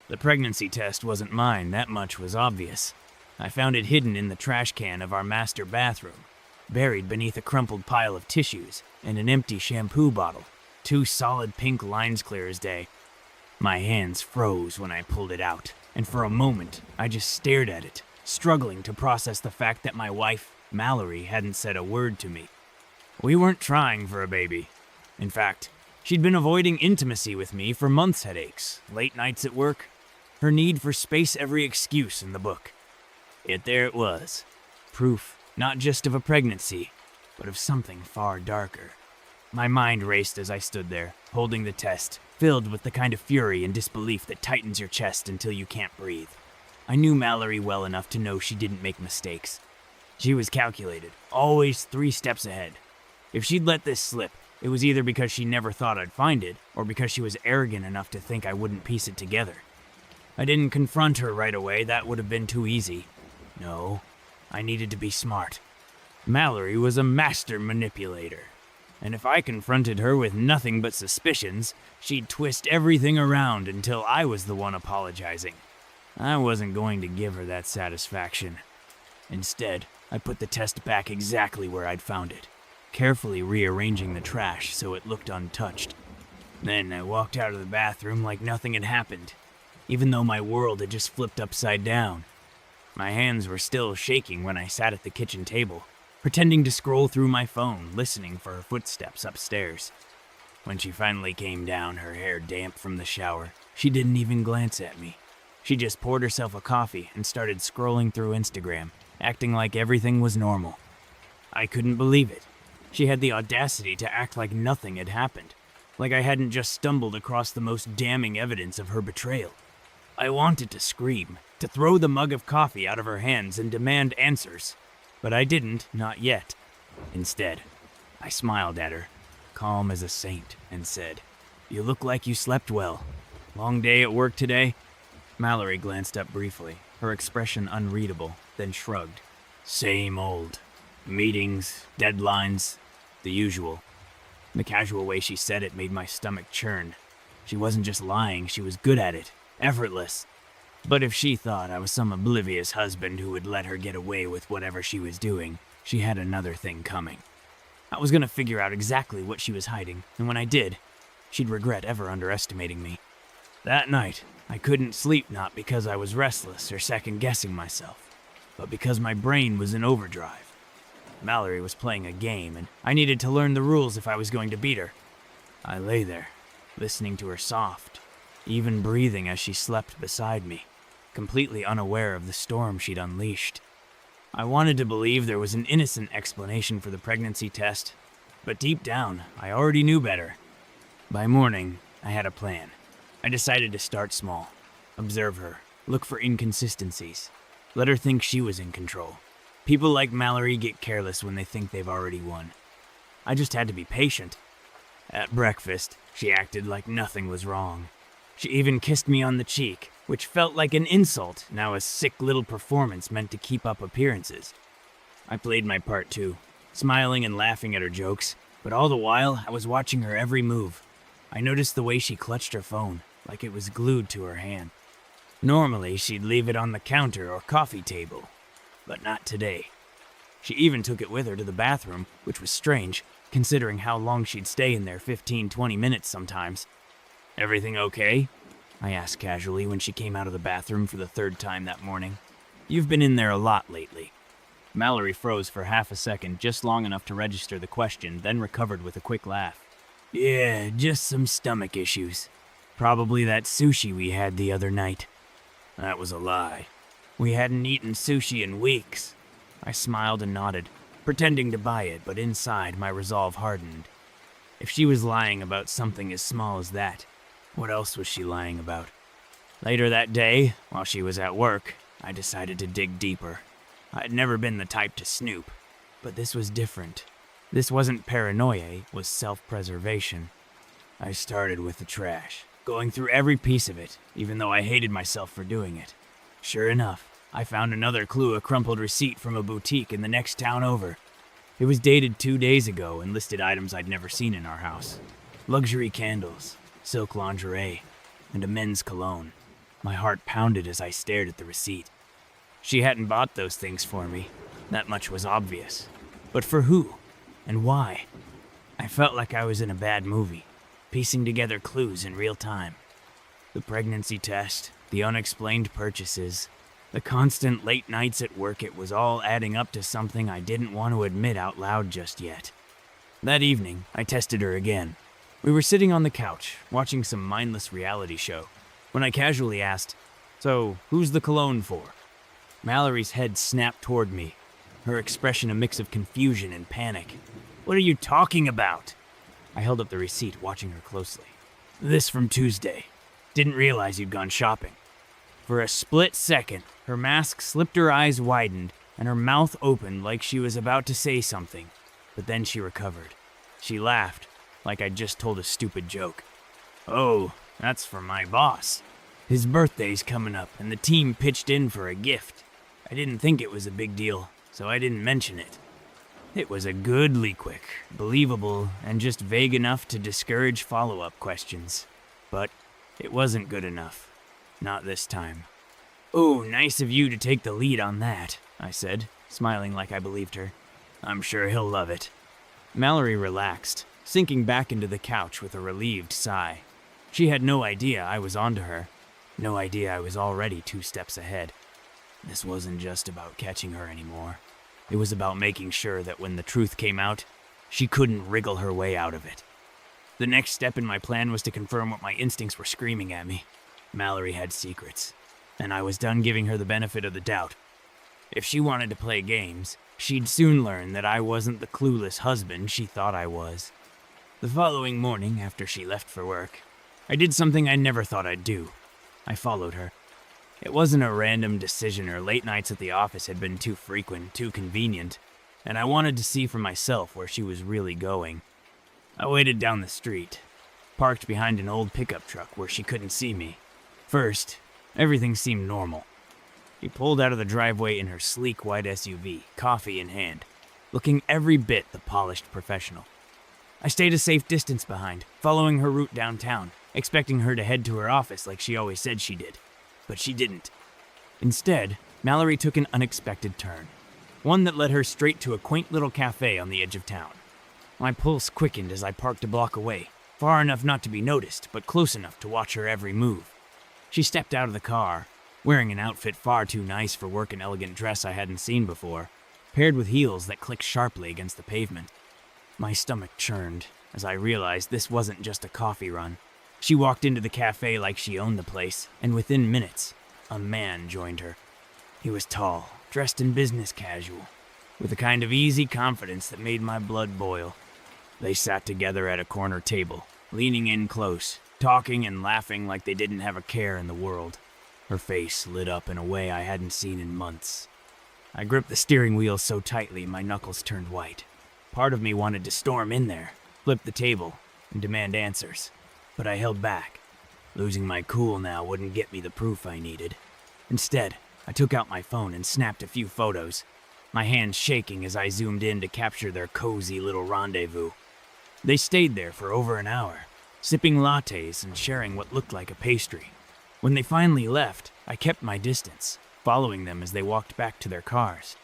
The pregnancy test wasn't mine, that much was obvious. I found it hidden in the trash can of our master bathroom, buried beneath a crumpled pile of tissues and an empty shampoo bottle, two solid pink lines clear as day. My hands froze when I pulled it out, and for a moment, I just stared at it, struggling to process the fact that my wife, Mallory, hadn't said a word to me. We weren't trying for a baby. In fact, she'd been avoiding intimacy with me for months' headaches, late nights at work, her need for space every excuse in the book. Yet there it was, proof not just of a pregnancy, but of something far darker. My mind raced as I stood there, holding the test, filled with the kind of fury and disbelief that tightens your chest until you can't breathe. I knew Mallory well enough to know she didn't make mistakes. She was calculated, always 3 steps ahead. If she'd let this slip, it was either because she never thought I'd find it, or because she was arrogant enough to think I wouldn't piece it together. I didn't confront her right away, that would have been too easy. No, I needed to be smart. Mallory was a master manipulator, and if I confronted her with nothing but suspicions, she'd twist everything around until I was the one apologizing. I wasn't going to give her that satisfaction. Instead, I put the test back exactly where I'd found it, carefully rearranging the trash so it looked untouched. Then I walked out of the bathroom like nothing had happened, even though my world had just flipped upside down. My hands were still shaking when I sat at the kitchen table, pretending to scroll through my phone, listening for her footsteps upstairs. When she finally came down, her hair damp from the shower, she didn't even glance at me. She just poured herself a coffee and started scrolling through Instagram, acting like everything was normal. I couldn't believe it. She had the audacity to act like nothing had happened, like I hadn't just stumbled across the most damning evidence of her betrayal. I wanted to scream, to throw the mug of coffee out of her hands and demand answers, but I didn't, not yet. Instead, I smiled at her, calm as a saint, and said, "You look like you slept well. Long day at work today?" Mallory glanced up briefly, her expression unreadable, then shrugged. "Same old. Meetings, deadlines, the usual." The casual way she said it made my stomach churn. She wasn't just lying, she was good at it, effortless. But if she thought I was some oblivious husband who would let her get away with whatever she was doing, she had another thing coming. I was going to figure out exactly what she was hiding, and when I did, she'd regret ever underestimating me. That night, I couldn't sleep not because I was restless or second-guessing myself, but because my brain was in overdrive. Mallory was playing a game, and I needed to learn the rules if I was going to beat her. I lay there, listening to her soft, even breathing as she slept beside me, completely unaware of the storm she'd unleashed. I wanted to believe there was an innocent explanation for the pregnancy test, but deep down, I already knew better. By morning, I had a plan. I decided to start small, observe her, look for inconsistencies, let her think she was in control. People like Mallory get careless when they think they've already won. I just had to be patient. At breakfast, she acted like nothing was wrong. She even kissed me on the cheek, which felt like an insult, now a sick little performance meant to keep up appearances. I played my part too, smiling and laughing at her jokes, but all the while I was watching her every move. I noticed the way she clutched her phone, like it was glued to her hand. Normally, she'd leave it on the counter or coffee table, but not today. She even took it with her to the bathroom, which was strange, considering how long she'd stay in there 15-20 minutes sometimes. "Everything okay?" I asked casually when she came out of the bathroom for the 3rd time that morning. "You've been in there a lot lately." Mallory froze for half a second, just long enough to register the question, then recovered with a quick laugh. "Yeah, just some stomach issues. Probably that sushi we had the other night." That was a lie. We hadn't eaten sushi in weeks. I smiled and nodded, pretending to buy it, but inside my resolve hardened. If she was lying about something as small as that, what else was she lying about? Later that day, while she was at work, I decided to dig deeper. I'd never been the type to snoop, but this was different. This wasn't paranoia, it was self-preservation. I started with the trash, going through every piece of it, even though I hated myself for doing it. Sure enough, I found another clue, a crumpled receipt from a boutique in the next town over. It was dated 2 days ago and listed items I'd never seen in our house. Luxury candles, silk lingerie, and a men's cologne. My heart pounded as I stared at the receipt. She hadn't bought those things for me. That much was obvious. But for who? And why? I felt like I was in a bad movie, piecing together clues in real time. The pregnancy test, the unexplained purchases, the constant late nights at work, it was all adding up to something I didn't want to admit out loud just yet. That evening, I tested her again. We were sitting on the couch, watching some mindless reality show, when I casually asked, "So, who's the cologne for?" Mallory's head snapped toward me, her expression a mix of confusion and panic. "What are you talking about?" I held up the receipt, watching her closely. "This from Tuesday. Didn't realize you'd gone shopping." For a split second, her mask slipped, her eyes widened, and her mouth opened like she was about to say something, but then she recovered. She laughed, like I'd just told a stupid joke. "Oh, that's for my boss. His birthday's coming up, and the team pitched in for a gift. I didn't think it was a big deal, so I didn't mention it. It was a goodly quick, believable, and just vague enough to discourage follow-up questions. But it wasn't good enough. Not this time." "Oh, nice of you to take the lead on that," I said, smiling like I believed her. "I'm sure he'll love it." Mallory relaxed, sinking back into the couch with a relieved sigh. She had no idea I was onto her. No idea I was already 2 steps ahead. This wasn't just about catching her anymore. It was about making sure that when the truth came out, she couldn't wriggle her way out of it. The next step in my plan was to confirm what my instincts were screaming at me. Mallory had secrets, and I was done giving her the benefit of the doubt. If she wanted to play games, she'd soon learn that I wasn't the clueless husband she thought I was. The following morning, after she left for work, I did something I never thought I'd do. I followed her. It wasn't a random decision, or late nights at the office had been too frequent, too convenient, and I wanted to see for myself where she was really going. I waited down the street, parked behind an old pickup truck where she couldn't see me. First, everything seemed normal. She pulled out of the driveway in her sleek white SUV, coffee in hand, looking every bit the polished professional. I stayed a safe distance behind, following her route downtown, expecting her to head to her office like she always said she did. But she didn't. Instead, Mallory took an unexpected turn, one that led her straight to a quaint little cafe on the edge of town. My pulse quickened as I parked a block away, far enough not to be noticed, but close enough to watch her every move. She stepped out of the car, wearing an outfit far too nice for work, an elegant dress I hadn't seen before, paired with heels that clicked sharply against the pavement. My stomach churned as I realized this wasn't just a coffee run. She walked into the cafe like she owned the place, and within minutes, a man joined her. He was tall, dressed in business casual, with a kind of easy confidence that made my blood boil. They sat together at a corner table, leaning in close, talking and laughing like they didn't have a care in the world. Her face lit up in a way I hadn't seen in months. I gripped the steering wheel so tightly my knuckles turned white. Part of me wanted to storm in there, flip the table, and demand answers. But I held back. Losing my cool now wouldn't get me the proof I needed. Instead, I took out my phone and snapped a few photos, my hands shaking as I zoomed in to capture their cozy little rendezvous. They stayed there for over an hour, sipping lattes and sharing what looked like a pastry. When they finally left, I kept my distance, following them as they walked back to their cars.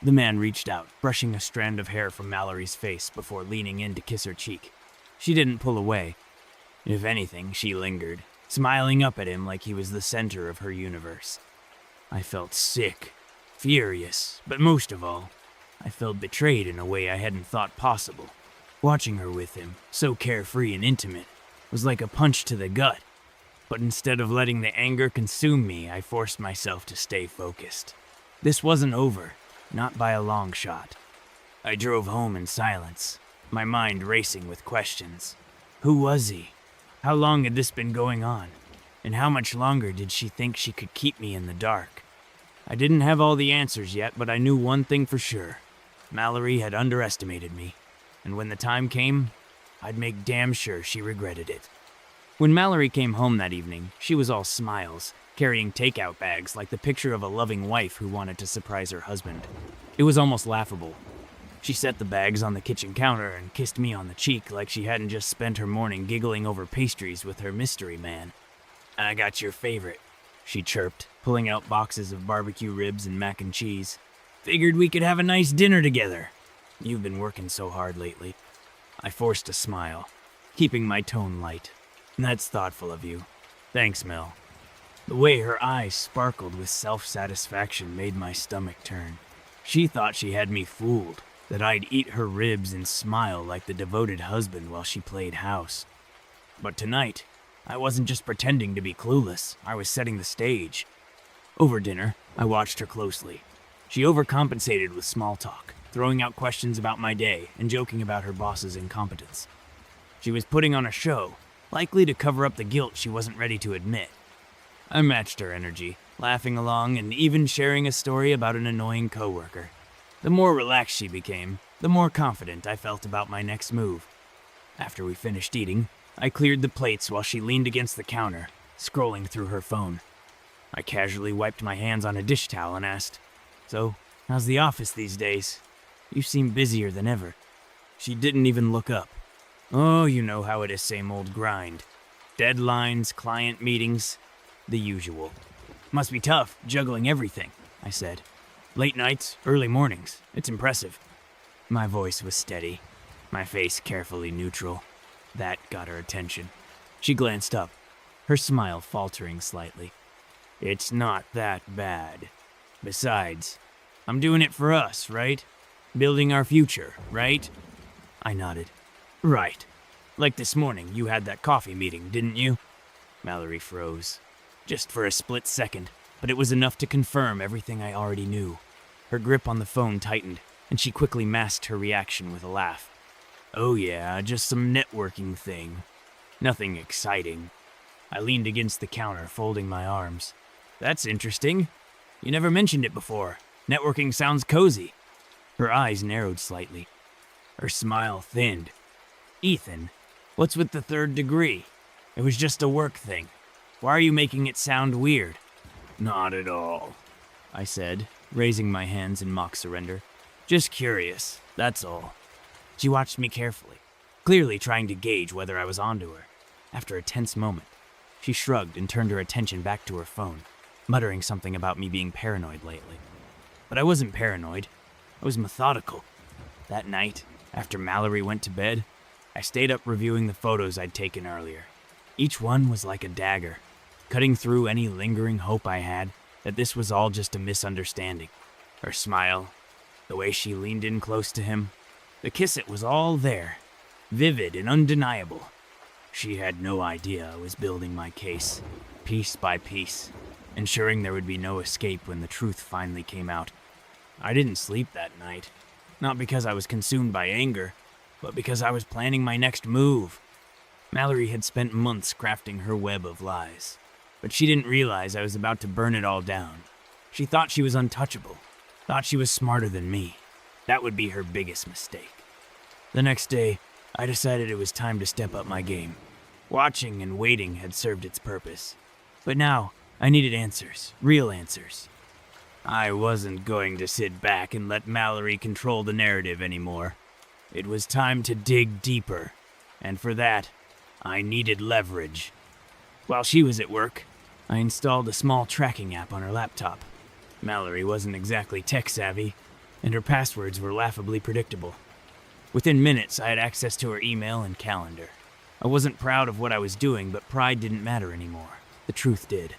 The man reached out, brushing a strand of hair from Mallory's face before leaning in to kiss her cheek. She didn't pull away. If anything, she lingered, smiling up at him like he was the center of her universe. I felt sick, furious, but most of all, I felt betrayed in a way I hadn't thought possible. Watching her with him, so carefree and intimate, was like a punch to the gut. But instead of letting the anger consume me, I forced myself to stay focused. This wasn't over, not by a long shot. I drove home in silence, my mind racing with questions. Who was he? How long had this been going on? And how much longer did she think she could keep me in the dark? I didn't have all the answers yet, but I knew one thing for sure. Mallory had underestimated me, and when the time came, I'd make damn sure she regretted it. When Mallory came home that evening, she was all smiles, carrying takeout bags like the picture of a loving wife who wanted to surprise her husband. It was almost laughable. She set the bags on the kitchen counter and kissed me on the cheek like she hadn't just spent her morning giggling over pastries with her mystery man. "I got your favorite," she chirped, pulling out boxes of barbecue ribs and mac and cheese. Figured we could have a nice dinner together. You've been working so hard lately. I forced a smile, keeping my tone light. That's thoughtful of you. Thanks, Mel. The way her eyes sparkled with self-satisfaction made my stomach turn. She thought she had me fooled, that I'd eat her ribs and smile like the devoted husband while she played house. But tonight, I wasn't just pretending to be clueless, I was setting the stage. Over dinner, I watched her closely. She overcompensated with small talk, throwing out questions about my day and joking about her boss's incompetence. She was putting on a show, likely to cover up the guilt she wasn't ready to admit. I matched her energy, laughing along and even sharing a story about an annoying coworker. The more relaxed she became, the more confident I felt about my next move. After we finished eating, I cleared the plates while she leaned against the counter, scrolling through her phone. I casually wiped my hands on a dish towel and asked, "So, how's the office these days? You seem busier than ever." She didn't even look up. Oh, you know how it is, same old grind. Deadlines, client meetings, the usual. Must be tough, juggling everything, I said. Late nights, early mornings. It's impressive. My voice was steady, my face carefully neutral. That got her attention. She glanced up, her smile faltering slightly. It's not that bad. Besides, I'm doing it for us, right? Building our future, right? I nodded. Right. Like this morning, you had that coffee meeting, didn't you? Mallory froze. Just for a split second, but it was enough to confirm everything I already knew. Her grip on the phone tightened, and she quickly masked her reaction with a laugh. Oh yeah, just some networking thing. Nothing exciting. I leaned against the counter, folding my arms. That's interesting. You never mentioned it before. Networking sounds cozy. Her eyes narrowed slightly. Her smile thinned. Ethan, what's with the third degree? It was just a work thing. Why are you making it sound weird? Not at all, I said, raising my hands in mock surrender. Just curious, that's all. She watched me carefully, clearly trying to gauge whether I was onto her. After a tense moment, she shrugged and turned her attention back to her phone, muttering something about me being paranoid lately. But I wasn't paranoid. I was methodical. That night, after Mallory went to bed, I stayed up reviewing the photos I'd taken earlier. Each one was like a dagger, cutting through any lingering hope I had that this was all just a misunderstanding. Her smile, the way she leaned in close to him, the kiss, it was all there, vivid and undeniable. She had no idea I was building my case, piece by piece, ensuring there would be no escape when the truth finally came out. I didn't sleep that night, not because I was consumed by anger, but because I was planning my next move. Mallory had spent months crafting her web of lies, but she didn't realize I was about to burn it all down. She thought she was untouchable, thought she was smarter than me. That would be her biggest mistake. The next day, I decided it was time to step up my game. Watching and waiting had served its purpose, but now I needed answers, real answers. I wasn't going to sit back and let Mallory control the narrative anymore. It was time to dig deeper, and for that, I needed leverage. While she was at work, I installed a small tracking app on her laptop. Mallory wasn't exactly tech-savvy, and her passwords were laughably predictable. Within minutes, I had access to her email and calendar. I wasn't proud of what I was doing, but pride didn't matter anymore. The truth did.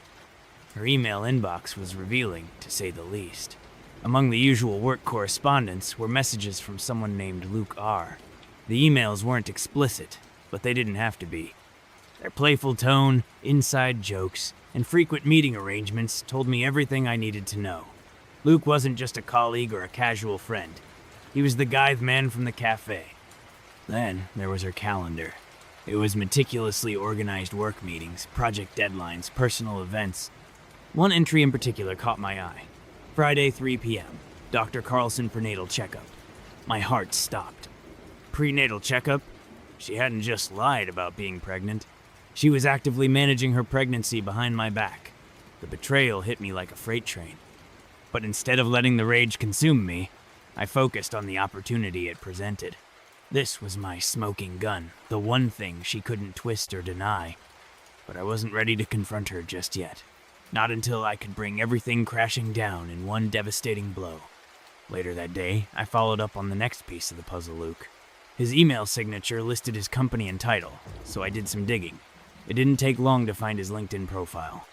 Her email inbox was revealing, to say the least. Among the usual work correspondence were messages from someone named Luke R. The emails weren't explicit, but they didn't have to be. Their playful tone, inside jokes, and frequent meeting arrangements told me everything I needed to know. Luke wasn't just a colleague or a casual friend. He was the Guythe man from the cafe. Then there was her calendar. It was meticulously organized work meetings, project deadlines, personal events. One entry in particular caught my eye. Friday, 3 p.m., Dr. Carlson prenatal checkup. My heart stopped. Prenatal checkup? She hadn't just lied about being pregnant. She was actively managing her pregnancy behind my back. The betrayal hit me like a freight train. But instead of letting the rage consume me, I focused on the opportunity it presented. This was my smoking gun, the one thing she couldn't twist or deny. But I wasn't ready to confront her just yet. Not until I could bring everything crashing down in one devastating blow. Later that day, I followed up on the next piece of the puzzle, Luke. His email signature listed his company and title, so I did some digging. It didn't take long to find his LinkedIn profile.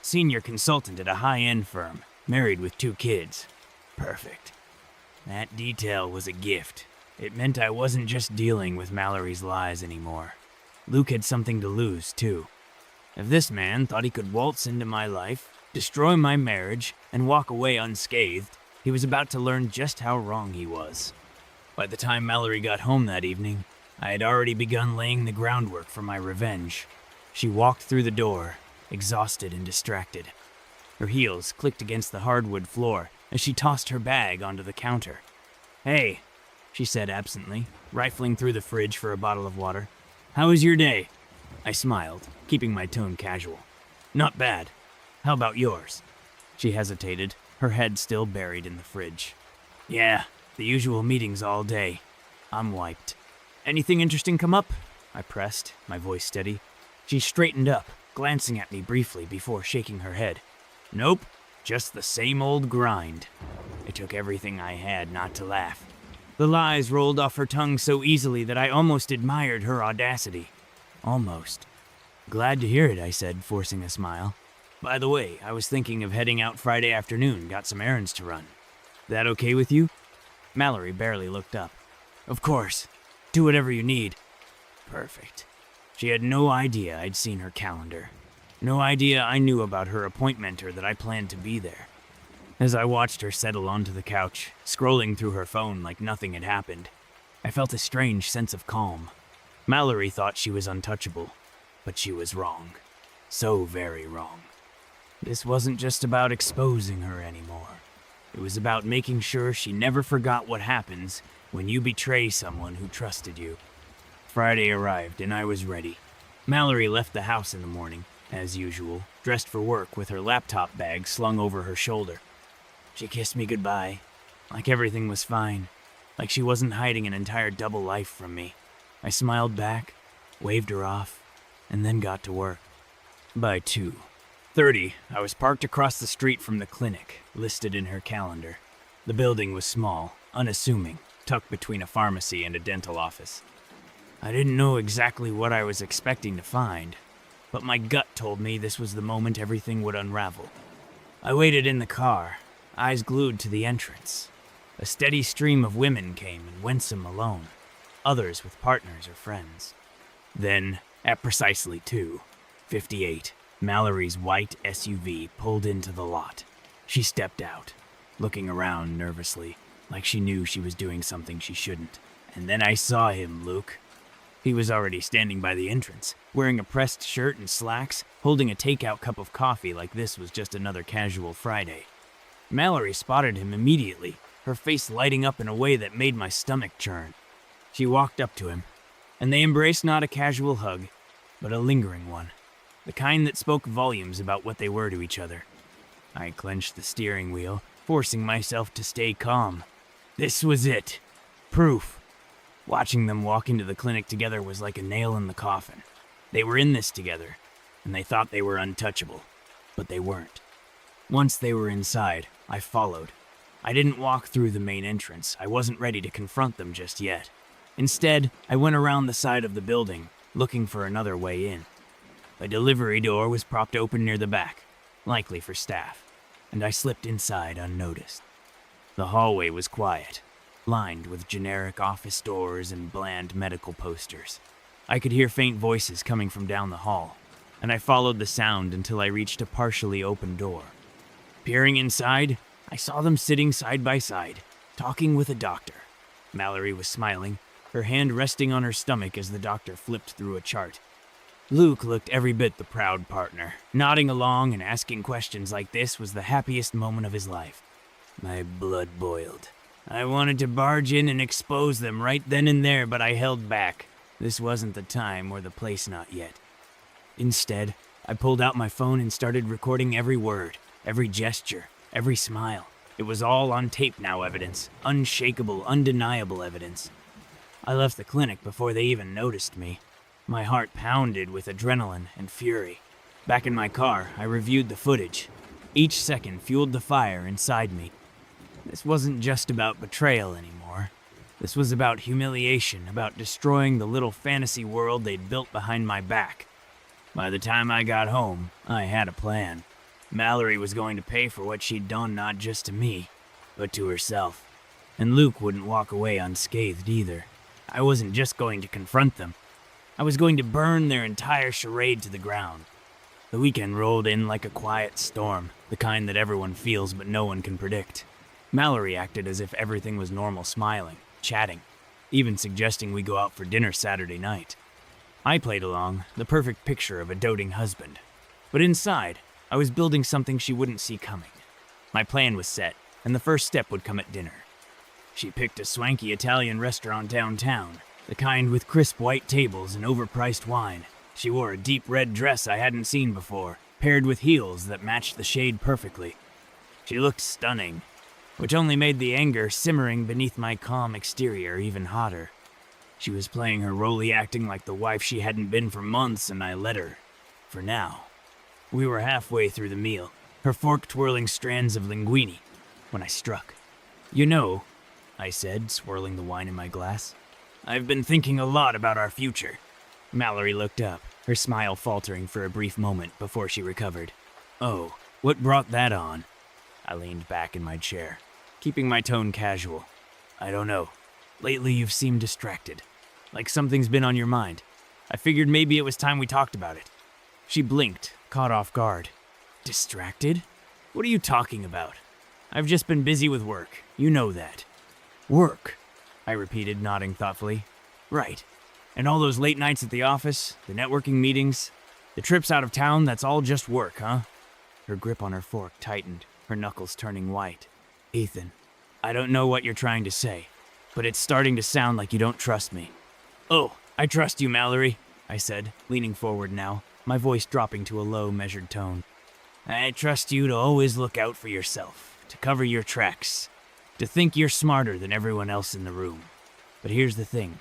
Senior consultant at a high-end firm, married with 2 kids. Perfect. That detail was a gift. It meant I wasn't just dealing with Mallory's lies anymore. Luke had something to lose, too. If this man thought he could waltz into my life, destroy my marriage, and walk away unscathed, he was about to learn just how wrong he was. By the time Mallory got home that evening, I had already begun laying the groundwork for my revenge. She walked through the door, exhausted and distracted. Her heels clicked against the hardwood floor as she tossed her bag onto the counter. "Hey," she said absently, rifling through the fridge for a bottle of water. "How was your day?" I smiled, keeping my tone casual. "Not bad. How about yours?" She hesitated, her head still buried in the fridge. "Yeah, the usual meetings all day. I'm wiped." "Anything interesting come up?" I pressed, my voice steady. She straightened up, glancing at me briefly before shaking her head. "Nope, just the same old grind." It took everything I had not to laugh. The lies rolled off her tongue so easily that I almost admired her audacity. Almost. "Glad to hear it," I said, forcing a smile. "By the way, I was thinking of heading out Friday afternoon, got some errands to run. That okay with you?" Mallory barely looked up. "Of course. Do whatever you need." Perfect. She had no idea I'd seen her calendar. No idea I knew about her appointment or that I planned to be there. As I watched her settle onto the couch, scrolling through her phone like nothing had happened, I felt a strange sense of calm. Mallory thought she was untouchable, but she was wrong. So very wrong. This wasn't just about exposing her anymore. It was about making sure she never forgot what happens when you betray someone who trusted you. Friday arrived and I was ready. Mallory left the house in the morning, as usual, dressed for work with her laptop bag slung over her shoulder. She kissed me goodbye, like everything was fine, like she wasn't hiding an entire double life from me. I smiled back, waved her off, and then got to work. By 2:30, I was parked across the street from the clinic, listed in her calendar. The building was small, unassuming, tucked between a pharmacy and a dental office. I didn't know exactly what I was expecting to find, but my gut told me this was the moment everything would unravel. I waited in the car, eyes glued to the entrance. A steady stream of women came and went some alone, others with partners or friends. Then, at precisely 2:58, Mallory's white SUV pulled into the lot. She stepped out, looking around nervously, like she knew she was doing something she shouldn't. And then I saw him, Luke. He was already standing by the entrance, wearing a pressed shirt and slacks, holding a takeout cup of coffee like this was just another casual Friday. Mallory spotted him immediately, her face lighting up in a way that made my stomach churn. She walked up to him, and they embraced not a casual hug, but a lingering one, the kind that spoke volumes about what they were to each other. I clenched the steering wheel, forcing myself to stay calm. This was it. Proof. Watching them walk into the clinic together was like a nail in the coffin. They were in this together, and they thought they were untouchable, but they weren't. Once they were inside, I followed. I didn't walk through the main entrance. I wasn't ready to confront them just yet. Instead, I went around the side of the building, looking for another way in. A delivery door was propped open near the back, likely for staff, and I slipped inside unnoticed. The hallway was quiet, lined with generic office doors and bland medical posters. I could hear faint voices coming from down the hall, and I followed the sound until I reached a partially open door. Peering inside, I saw them sitting side by side, talking with a doctor. Mallory was smiling, her hand resting on her stomach as the doctor flipped through a chart. Luke looked every bit the proud partner. Nodding along and asking questions like this was the happiest moment of his life. My blood boiled. I wanted to barge in and expose them right then and there, but I held back. This wasn't the time or the place not yet. Instead, I pulled out my phone and started recording every word, every gesture, every smile. It was all on tape now evidence, unshakable, undeniable evidence. I left the clinic before they even noticed me. My heart pounded with adrenaline and fury. Back in my car, I reviewed the footage. Each second fueled the fire inside me. This wasn't just about betrayal anymore. This was about humiliation, about destroying the little fantasy world they'd built behind my back. By the time I got home, I had a plan. Mallory was going to pay for what she'd done not just to me, but to herself. And Luke wouldn't walk away unscathed either. I wasn't just going to confront them. I was going to burn their entire charade to the ground. The weekend rolled in like a quiet storm, the kind that everyone feels but no one can predict. Mallory acted as if everything was normal, smiling, chatting, even suggesting we go out for dinner Saturday night. I played along, the perfect picture of a doting husband. But inside, I was building something she wouldn't see coming. My plan was set, and the first step would come at dinner. She picked a swanky Italian restaurant downtown, the kind with crisp white tables and overpriced wine. She wore a deep red dress I hadn't seen before, paired with heels that matched the shade perfectly. She looked stunning, which only made the anger simmering beneath my calm exterior even hotter. She was playing her role, acting like the wife she hadn't been for months, and I let her. For now. We were halfway through the meal, her fork twirling strands of linguine, when I struck. "You know," I said, swirling the wine in my glass, "I've been thinking a lot about our future." Mallory looked up, her smile faltering for a brief moment before she recovered. "Oh, what brought that on?" I leaned back in my chair, keeping my tone casual. "I don't know. Lately you've seemed distracted, like something's been on your mind. I figured maybe it was time we talked about it." She blinked, caught off guard. "Distracted? What are you talking about? I've just been busy with work. You know that." "Work?" I repeated, nodding thoughtfully. "Right. And all those late nights at the office, the networking meetings, the trips out of town, that's all just work, huh?" Her grip on her fork tightened, her knuckles turning white. "Ethan, I don't know what you're trying to say, but it's starting to sound like you don't trust me." "Oh, I trust you, Mallory," I said, leaning forward now, my voice dropping to a low, measured tone. "I trust you to always look out for yourself, to cover your tracks, to think you're smarter than everyone else in the room. But here's the thing.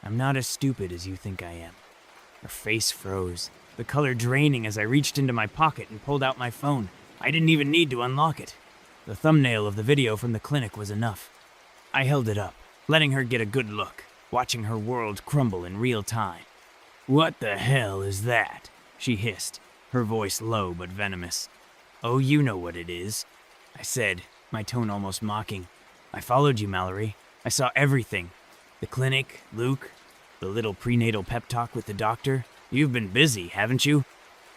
I'm not as stupid as you think I am." Her face froze, the color draining as I reached into my pocket and pulled out my phone. I didn't even need to unlock it. The thumbnail of the video from the clinic was enough. I held it up, letting her get a good look, watching her world crumble in real time. "What the hell is that?" she hissed, her voice low but venomous. "Oh, you know what it is," I said, my tone almost mocking. "I followed you, Mallory. I saw everything. The clinic, Luke, the little prenatal pep talk with the doctor. You've been busy, haven't you?"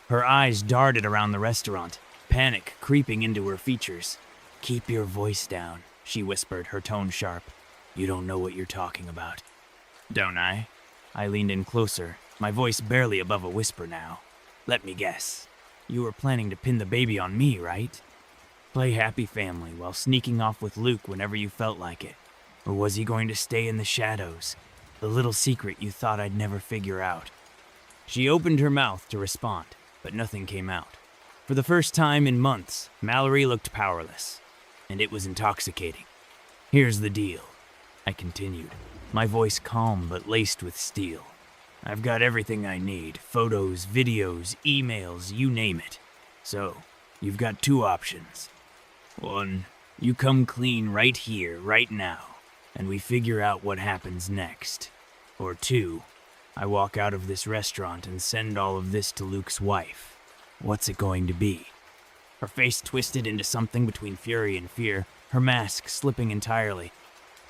Her eyes darted around the restaurant, panic creeping into her features. "Keep your voice down," she whispered, her tone sharp. "You don't know what you're talking about." "Don't I?" I leaned in closer, my voice barely above a whisper now. "Let me guess. You were planning to pin the baby on me, right? Play happy family while sneaking off with Luke whenever you felt like it. Or was he going to stay in the shadows, the little secret you thought I'd never figure out?" She opened her mouth to respond, but nothing came out. For the first time in months, Mallory looked powerless, and it was intoxicating. "Here's the deal," I continued, my voice calm but laced with steel. "I've got everything I need, photos, videos, emails, you name it. So, you've got two options. One, you come clean right here, right now, and we figure out what happens next. Or two, I walk out of this restaurant and send all of this to Luke's wife. What's it going to be?" Her face twisted into something between fury and fear, her mask slipping entirely.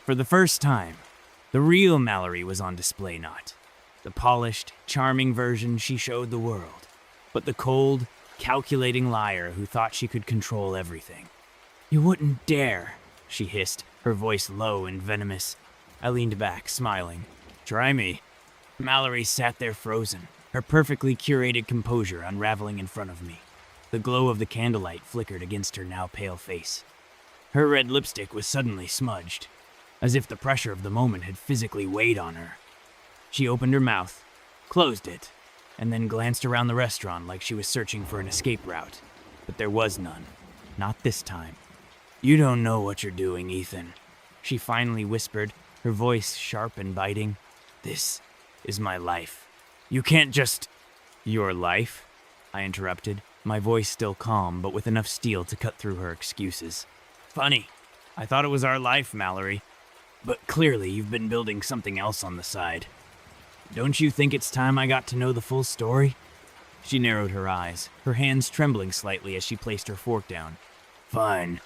For the first time, the real Mallory was on display, not the polished, charming version she showed the world, but the cold, calculating liar who thought she could control everything. "You wouldn't dare," she hissed, her voice low and venomous. I leaned back, smiling. "Try me." Mallory sat there frozen, her perfectly curated composure unraveling in front of me. The glow of the candlelight flickered against her now pale face. Her red lipstick was suddenly smudged, as if the pressure of the moment had physically weighed on her. She opened her mouth, closed it, and then glanced around the restaurant like she was searching for an escape route. But there was none. Not this time. "You don't know what you're doing, Ethan," she finally whispered, her voice sharp and biting. "This is my life. You can't just—" "Your life?" I interrupted, my voice still calm but with enough steel to cut through her excuses. Funny. I thought it was our life, Mallory. But clearly you've been building something else on the side. Don't you think it's time I got to know the full story? She narrowed her eyes, her hands trembling slightly as she placed her fork down. Fine,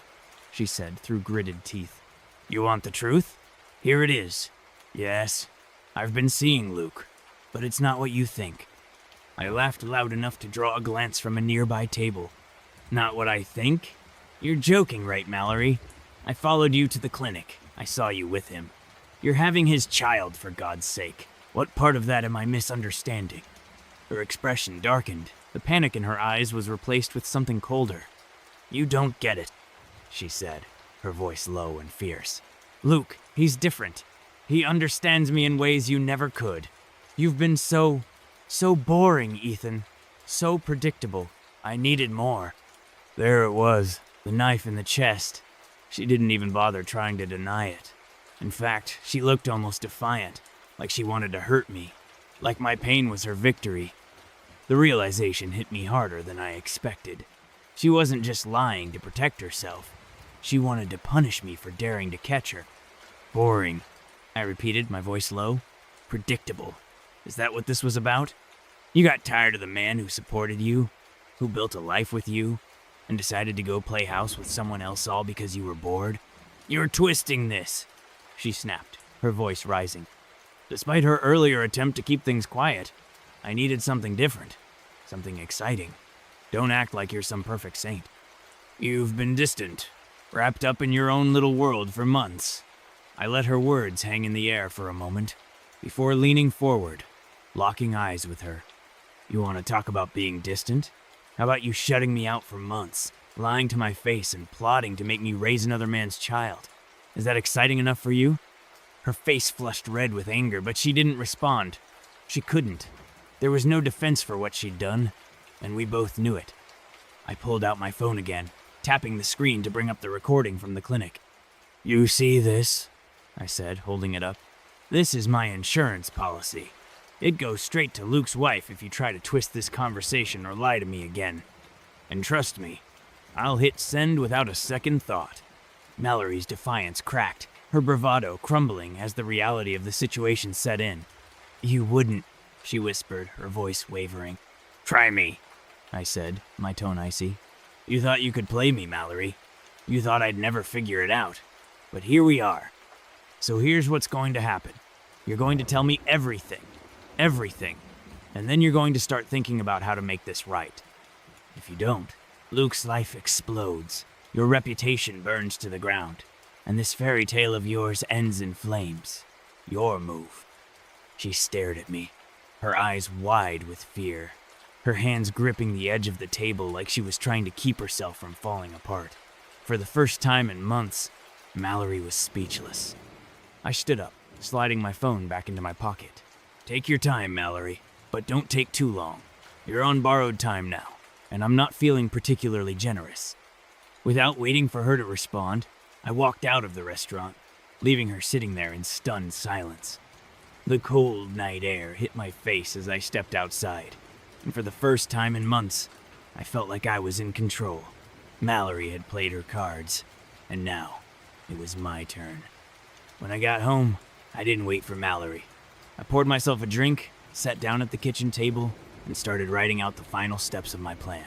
she said through gritted teeth. You want the truth? Here it is. Yes, I've been seeing Luke, but it's not what you think. I laughed loud enough to draw a glance from a nearby table. Not what I think? You're joking, right, Mallory? I followed you to the clinic. I saw you with him. You're having his child, for God's sake. What part of that am I misunderstanding? Her expression darkened. The panic in her eyes was replaced with something colder. You don't get it, she said, her voice low and fierce. Luke, he's different. He understands me in ways you never could. You've been so boring, Ethan. So predictable. I needed more. There it was, the knife in the chest. She didn't even bother trying to deny it. In fact, she looked almost defiant, like she wanted to hurt me, like my pain was her victory. The realization hit me harder than I expected. She wasn't just lying to protect herself. She wanted to punish me for daring to catch her. Boring, I repeated, my voice low. Predictable. Is that what this was about? You got tired of the man who supported you, who built a life with you, and decided to go play house with someone else all because you were bored? You're twisting this, she snapped, her voice rising. Despite her earlier attempt to keep things quiet, I needed something different, something exciting. Don't act like you're some perfect saint. You've been distant, wrapped up in your own little world for months. I let her words hang in the air for a moment, before leaning forward, locking eyes with her. You want to talk about being distant? How about you shutting me out for months, lying to my face and plotting to make me raise another man's child? Is that exciting enough for you? Her face flushed red with anger, but she didn't respond. She couldn't. There was no defense for what she'd done, and we both knew it. I pulled out my phone again, tapping the screen to bring up the recording from the clinic. You see this? I said, holding it up. This is my insurance policy. It goes straight to Luke's wife if you try to twist this conversation or lie to me again. And trust me, I'll hit send without a second thought. Mallory's defiance cracked, her bravado crumbling as the reality of the situation set in. You wouldn't, she whispered, her voice wavering. Try me, I said, my tone icy. You thought you could play me, Mallory. You thought I'd never figure it out. But here we are. So here's what's going to happen. You're going to tell me everything. Everything. And then you're going to start thinking about how to make this right. If you don't, Luke's life explodes. Your reputation burns to the ground. And this fairy tale of yours ends in flames. Your move. She stared at me, her eyes wide with fear, her hands gripping the edge of the table like she was trying to keep herself from falling apart. For the first time in months, Mallory was speechless. I stood up, sliding my phone back into my pocket. Take your time, Mallory, but don't take too long. You're on borrowed time now, and I'm not feeling particularly generous. Without waiting for her to respond, I walked out of the restaurant, leaving her sitting there in stunned silence. The cold night air hit my face as I stepped outside, and for the first time in months, I felt like I was in control. Mallory had played her cards, and now it was my turn. When I got home, I didn't wait for Mallory. I poured myself a drink, sat down at the kitchen table, and started writing out the final steps of my plan.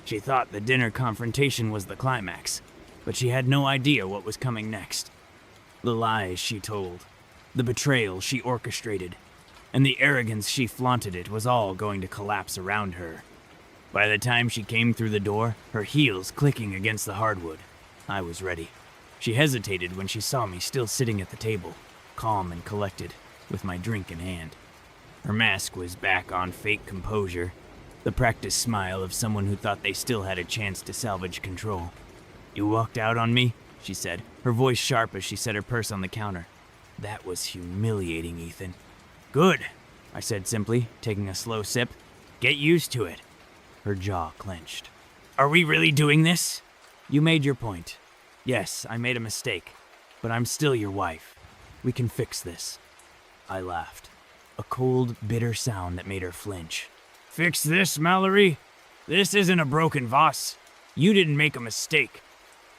She thought the dinner confrontation was the climax, but she had no idea what was coming next. The lies she told, the betrayal she orchestrated, and the arrogance she flaunted it was all going to collapse around her. By the time she came through the door, her heels clicking against the hardwood, I was ready. She hesitated when she saw me still sitting at the table, calm and collected, with my drink in hand. Her mask was back on fake composure, the practiced smile of someone who thought they still had a chance to salvage control. You walked out on me, she said, her voice sharp as she set her purse on the counter. That was humiliating, Ethan. Good, I said simply, taking a slow sip. Get used to it. Her jaw clenched. Are we really doing this? You made your point. Yes, I made a mistake, but I'm still your wife. We can fix this. I laughed, a cold, bitter sound that made her flinch. Fix this, Mallory? This isn't a broken vase. You didn't make a mistake.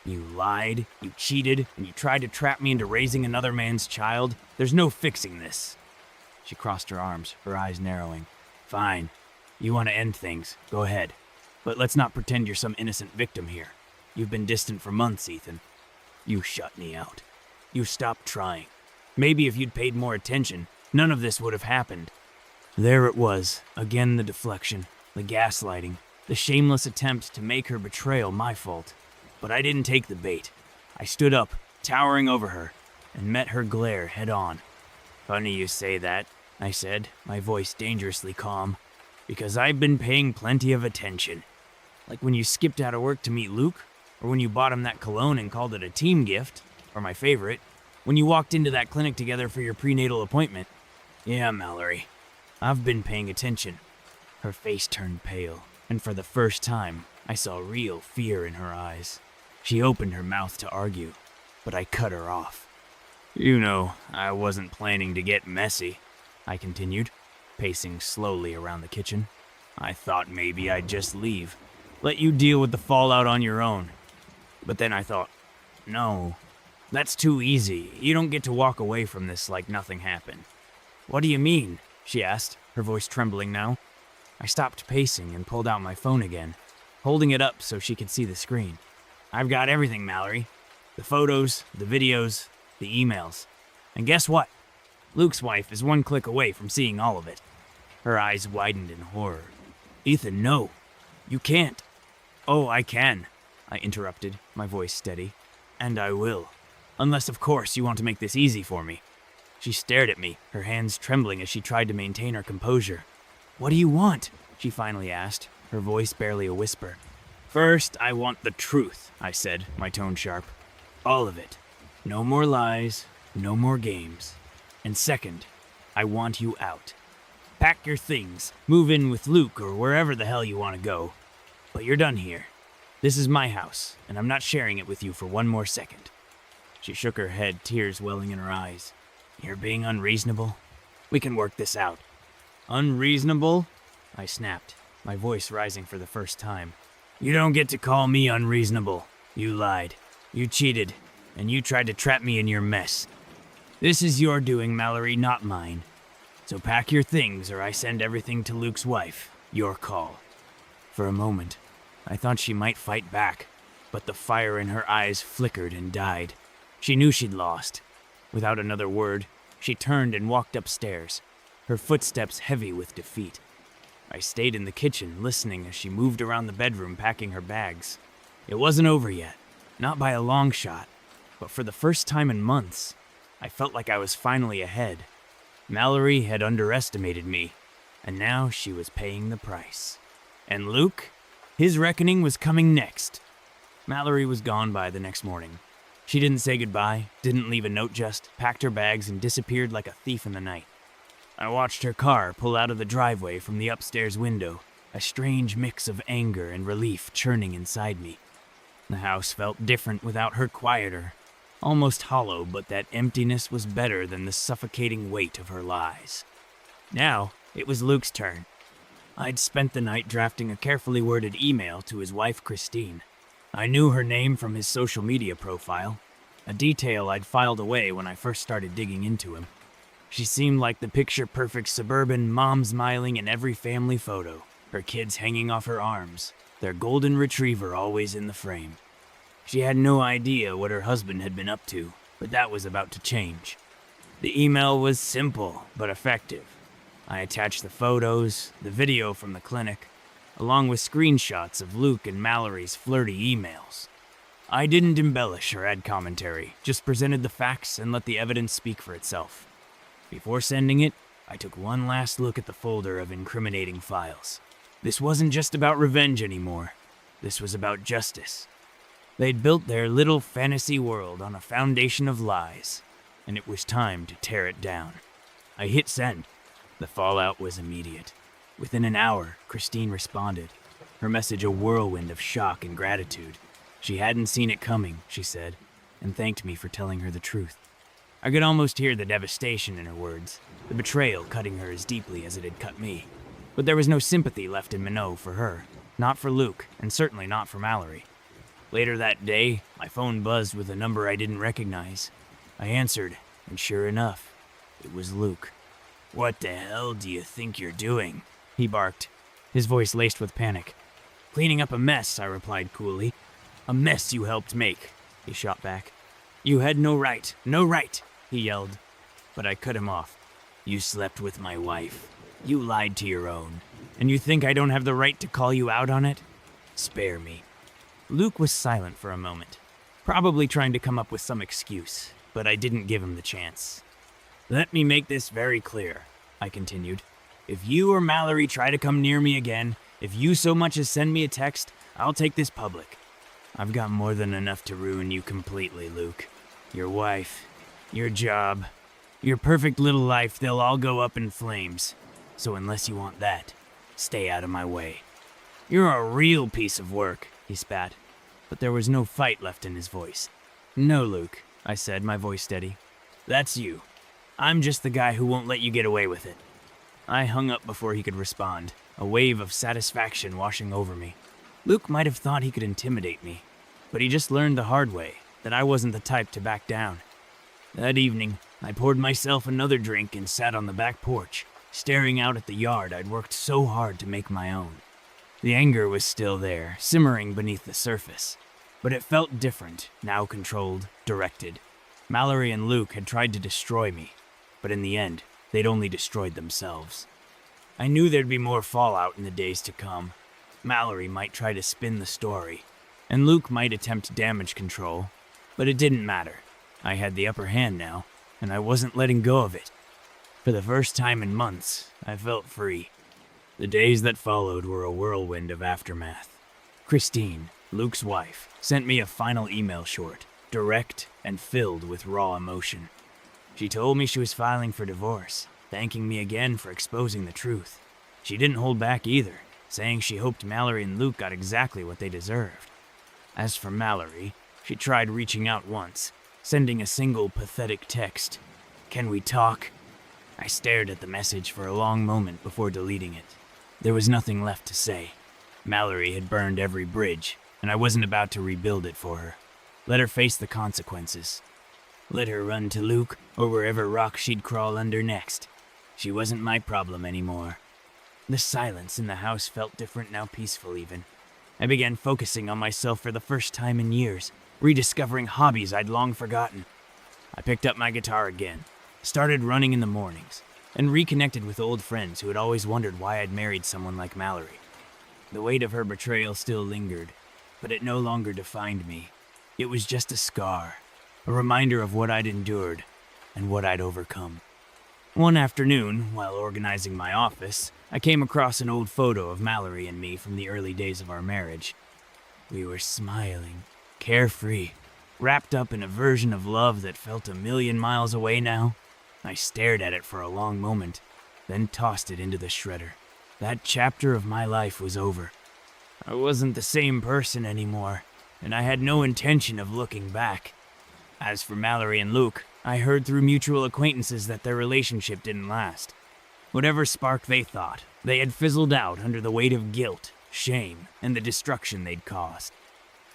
You lied, you cheated, and you tried to trap me into raising another man's child. There's no fixing this. She crossed her arms, her eyes narrowing. Fine. You want to end things. Go ahead. But let's not pretend you're some innocent victim here. You've been distant for months, Ethan. You shut me out. You stopped trying. Maybe if you'd paid more attention, none of this would have happened. There it was, again the deflection, the gaslighting, the shameless attempt to make her betrayal my fault. But I didn't take the bait. I stood up, towering over her, and met her glare head on. Funny you say that, I said, my voice dangerously calm, because I've been paying plenty of attention. Like when you skipped out of work to meet Luke, or when you bought him that cologne and called it a team gift, or my favorite, when you walked into that clinic together for your prenatal appointment. Yeah, Mallory, I've been paying attention. Her face turned pale, and for the first time, I saw real fear in her eyes. She opened her mouth to argue, but I cut her off. You know, I wasn't planning to get messy, I continued, pacing slowly around the kitchen. I thought maybe I'd just leave, let you deal with the fallout on your own. But then I thought, no, that's too easy. You don't get to walk away from this like nothing happened. What do you mean? She asked, her voice trembling now. I stopped pacing and pulled out my phone again, holding it up so she could see the screen. I've got everything, Mallory. The photos, the videos, the emails. And guess what? Luke's wife is one click away from seeing all of it. Her eyes widened in horror. Ethan, no. You can't. Oh, I can, I interrupted, my voice steady. And I will. Unless, of course, you want to make this easy for me. She stared at me, her hands trembling as she tried to maintain her composure. What do you want? She finally asked, her voice barely a whisper. First, I want the truth, I said, my tone sharp. All of it. No more lies, no more games. And second, I want you out. Pack your things, move in with Luke or wherever the hell you want to go. But you're done here. This is my house, and I'm not sharing it with you for one more second. She shook her head, tears welling in her eyes. You're being unreasonable. We can work this out. Unreasonable? I snapped, my voice rising for the first time. You don't get to call me unreasonable. You lied. You cheated. And you tried to trap me in your mess. This is your doing, Mallory, not mine. So pack your things or I send everything to Luke's wife. Your call. For a moment, I thought she might fight back, but the fire in her eyes flickered and died. She knew she'd lost. Without another word, she turned and walked upstairs, her footsteps heavy with defeat. I stayed in the kitchen, listening as she moved around the bedroom packing her bags. It wasn't over yet, not by a long shot, but for the first time in months, I felt like I was finally ahead. Mallory had underestimated me, and now she was paying the price. And Luke? His reckoning was coming next. Mallory was gone by the next morning. She didn't say goodbye, didn't leave a note, just packed her bags and disappeared like a thief in the night. I watched her car pull out of the driveway from the upstairs window, a strange mix of anger and relief churning inside me. The house felt different without her, quieter, almost hollow, but that emptiness was better than the suffocating weight of her lies. Now, it was Luke's turn. I'd spent the night drafting a carefully worded email to his wife, Christine. I knew her name from his social media profile, a detail I'd filed away when I first started digging into him. She seemed like the picture-perfect suburban mom smiling in every family photo, her kids hanging off her arms, their golden retriever always in the frame. She had no idea what her husband had been up to, but that was about to change. The email was simple but effective. I attached the photos, the video from the clinic, along with screenshots of Luke and Mallory's flirty emails. I didn't embellish or add commentary, just presented the facts and let the evidence speak for itself. Before sending it, I took one last look at the folder of incriminating files. This wasn't just about revenge anymore. This was about justice. They'd built their little fantasy world on a foundation of lies, and it was time to tear it down. I hit send. The fallout was immediate. Within an hour, Christine responded, her message a whirlwind of shock and gratitude. She hadn't seen it coming, she said, and thanked me for telling her the truth. I could almost hear the devastation in her words, the betrayal cutting her as deeply as it had cut me. But there was no sympathy left in Minot for her. Not for Luke, and certainly not for Mallory. Later that day, my phone buzzed with a number I didn't recognize. I answered, and sure enough, it was Luke. "What the hell do you think you're doing?" he barked, his voice laced with panic. "Cleaning up a mess," I replied coolly. "A mess you helped make," he shot back. "You had no right, he yelled. But I cut him off. "You slept with my wife. You lied to your own. And you think I don't have the right to call you out on it? Spare me." Luke was silent for a moment, probably trying to come up with some excuse, but I didn't give him the chance. "Let me make this very clear," I continued. "If you or Mallory try to come near me again, if you so much as send me a text, I'll take this public. I've got more than enough to ruin you completely, Luke. Your wife, your job, your perfect little life, they'll all go up in flames. So unless you want that, stay out of my way." "You're a real piece of work," he spat, but there was no fight left in his voice. "No, Luke," I said, my voice steady. "That's you. I'm just the guy who won't let you get away with it." I hung up before he could respond, a wave of satisfaction washing over me. Luke might have thought he could intimidate me, but he just learned the hard way that I wasn't the type to back down. That evening, I poured myself another drink and sat on the back porch, staring out at the yard I'd worked so hard to make my own. The anger was still there, simmering beneath the surface, but it felt different, now controlled, directed. Mallory and Luke had tried to destroy me, but in the end, they'd only destroyed themselves. I knew there'd be more fallout in the days to come. Mallory might try to spin the story, and Luke might attempt damage control, but it didn't matter. I had the upper hand now, and I wasn't letting go of it. For the first time in months, I felt free. The days that followed were a whirlwind of aftermath. Christine, Luke's wife, sent me a final email short, direct and filled with raw emotion. She told me she was filing for divorce, thanking me again for exposing the truth. She didn't hold back either, saying she hoped Mallory and Luke got exactly what they deserved. As for Mallory, she tried reaching out once, sending a single pathetic text. "Can we talk?" I stared at the message for a long moment before deleting it. There was nothing left to say. Mallory had burned every bridge, and I wasn't about to rebuild it for her. Let her face the consequences. Let her run to Luke or wherever rock she'd crawl under next. She wasn't my problem anymore. The silence in the house felt different now, peaceful even. I began focusing on myself for the first time in years, rediscovering hobbies I'd long forgotten. I picked up my guitar again, started running in the mornings, and reconnected with old friends who had always wondered why I'd married someone like Mallory. The weight of her betrayal still lingered, but it no longer defined me. It was just a scar, a reminder of what I'd endured and what I'd overcome. One afternoon, while organizing my office, I came across an old photo of Mallory and me from the early days of our marriage. We were smiling, carefree, wrapped up in a version of love that felt a million miles away now. I stared at it for a long moment, then tossed it into the shredder. That chapter of my life was over. I wasn't the same person anymore, and I had no intention of looking back. As for Mallory and Luke, I heard through mutual acquaintances that their relationship didn't last. Whatever spark they thought, they had fizzled out under the weight of guilt, shame, and the destruction they'd caused.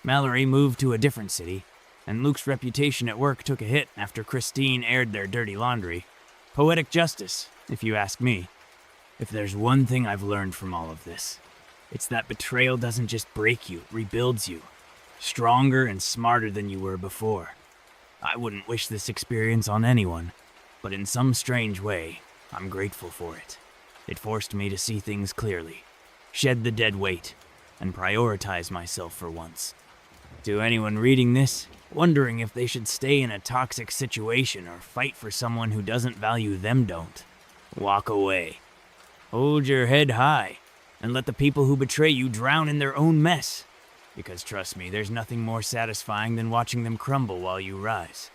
Mallory moved to a different city, and Luke's reputation at work took a hit after Christine aired their dirty laundry. Poetic justice, if you ask me. If there's one thing I've learned from all of this, it's that betrayal doesn't just break you, it rebuilds you. Stronger and smarter than you were before. I wouldn't wish this experience on anyone, but in some strange way, I'm grateful for it. It forced me to see things clearly, shed the dead weight, and prioritize myself for once. To anyone reading this, wondering if they should stay in a toxic situation or fight for someone who doesn't value them, don't. Walk away. Hold your head high, and let the people who betray you drown in their own mess. Because trust me, there's nothing more satisfying than watching them crumble while you rise.